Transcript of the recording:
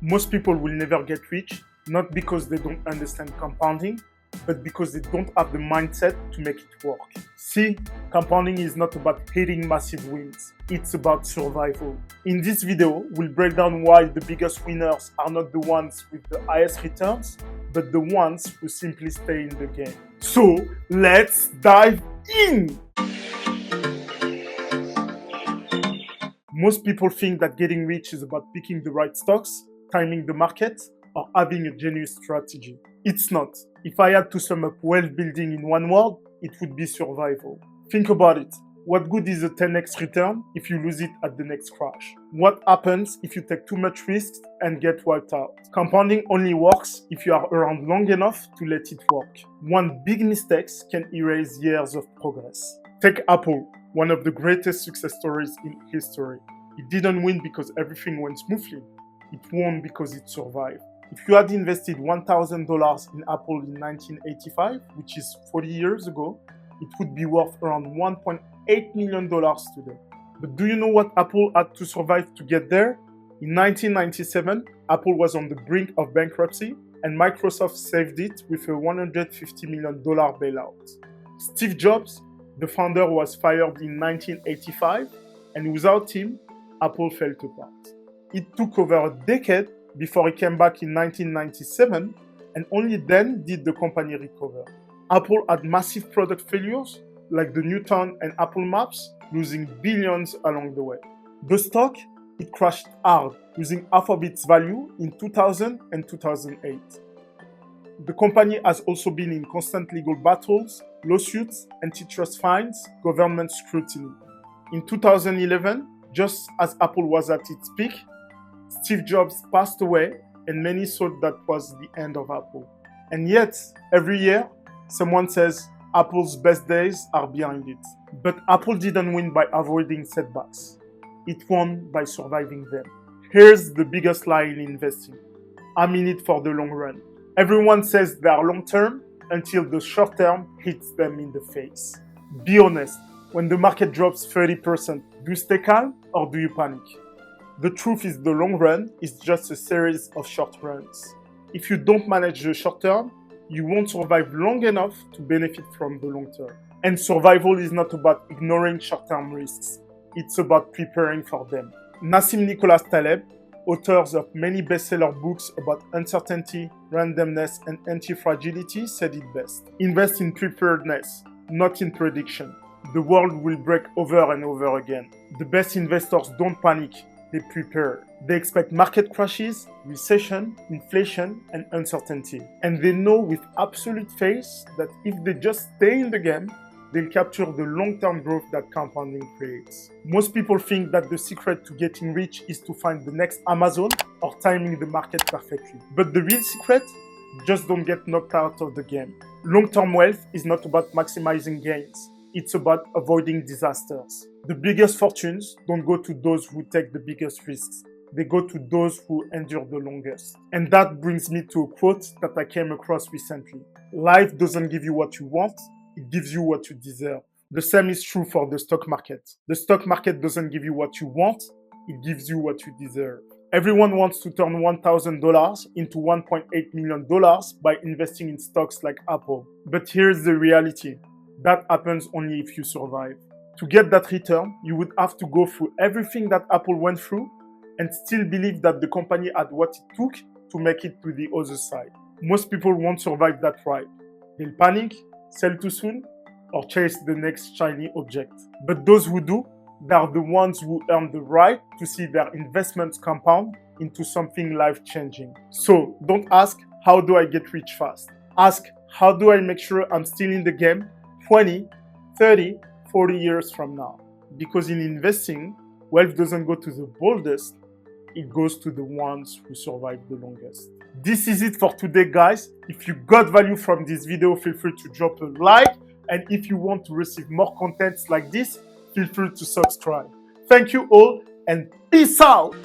Most people will never get rich, not because they don't understand compounding, but because they don't have the mindset to make it work. See, compounding is not about hitting massive wins, it's about survival. In this video, we'll break down why the biggest winners are not the ones with the highest returns, but the ones who simply stay in the game. So, let's dive in! Most people think that getting rich is about picking the right stocks, timing the market, or having a genius strategy. It's not. If I had to sum up wealth building in one word, it would be survival. Think about it. What good is a 10x return if you lose it at the next crash? What happens if you take too much risks and get wiped out? Compounding only works if you are around long enough to let it work. One big mistake can erase years of progress. Take Apple, one of the greatest success stories in history. It didn't win because everything went smoothly. It won because it survived. If you had invested $1,000 in Apple in 1985, which is 40 years ago, it would be worth around $1.8 million today. But do you know what Apple had to survive to get there? In 1997, Apple was on the brink of bankruptcy, and Microsoft saved it with a $150 million bailout. Steve Jobs, the founder, was fired in 1985, and without him, Apple fell apart. It took over a decade before he came back in 1997, and only then did the company recover. Apple had massive product failures, like the Newton and Apple Maps, losing billions along the way. The stock, it crashed hard, losing half of its value in 2000 and 2008. The company has also been in constant legal battles, lawsuits, antitrust fines, government scrutiny. In 2011, just as Apple was at its peak, Steve Jobs passed away, and many thought that was the end of Apple. And yet, every year, someone says Apple's best days are behind it. But Apple didn't win by avoiding setbacks. It won by surviving them. Here's the biggest lie in investing. I'm in it for the long run. Everyone says they are long-term until the short-term hits them in the face. Be honest, when the market drops 30%, do you stay calm or do you panic? The truth is the long run is just a series of short runs. If you don't manage the short term, you won't survive long enough to benefit from the long term. And survival is not about ignoring short-term risks. It's about preparing for them. Nassim Nicholas Taleb, authors of many bestseller books about uncertainty, randomness, and anti-fragility, said it best. Invest in preparedness, not in prediction. The world will break over and over again. The best investors don't panic. They prepare. They expect market crashes, recession, inflation, and uncertainty. And they know with absolute faith that if they just stay in the game, they'll capture the long-term growth that compounding creates. Most people think that the secret to getting rich is to find the next Amazon or timing the market perfectly. But the real secret? Just don't get knocked out of the game. Long-term wealth is not about maximizing gains. It's about avoiding disasters. The biggest fortunes don't go to those who take the biggest risks. They go to those who endure the longest. And that brings me to a quote that I came across recently. Life doesn't give you what you want, it gives you what you deserve. The same is true for the stock market. The stock market doesn't give you what you want, it gives you what you deserve. Everyone wants to turn $1,000 into $1.8 million by investing in stocks like Apple. But here's the reality. That happens only if you survive. To get that return, you would have to go through everything that Apple went through and still believe that the company had what it took to make it to the other side. Most people won't survive that ride. They'll panic, sell too soon, or chase the next shiny object. But those who do, they are the ones who earn the right to see their investments compound into something life-changing. So don't ask, how do I get rich fast? Ask, how do I make sure I'm still in the game 20, 30, 40 years from now? Because in investing, wealth doesn't go to the boldest, it goes to the ones who survive the longest. This is it for today, guys. If you got value from this video, feel free to drop a like. And if you want to receive more contents like this, feel free to subscribe. Thank you all and peace out.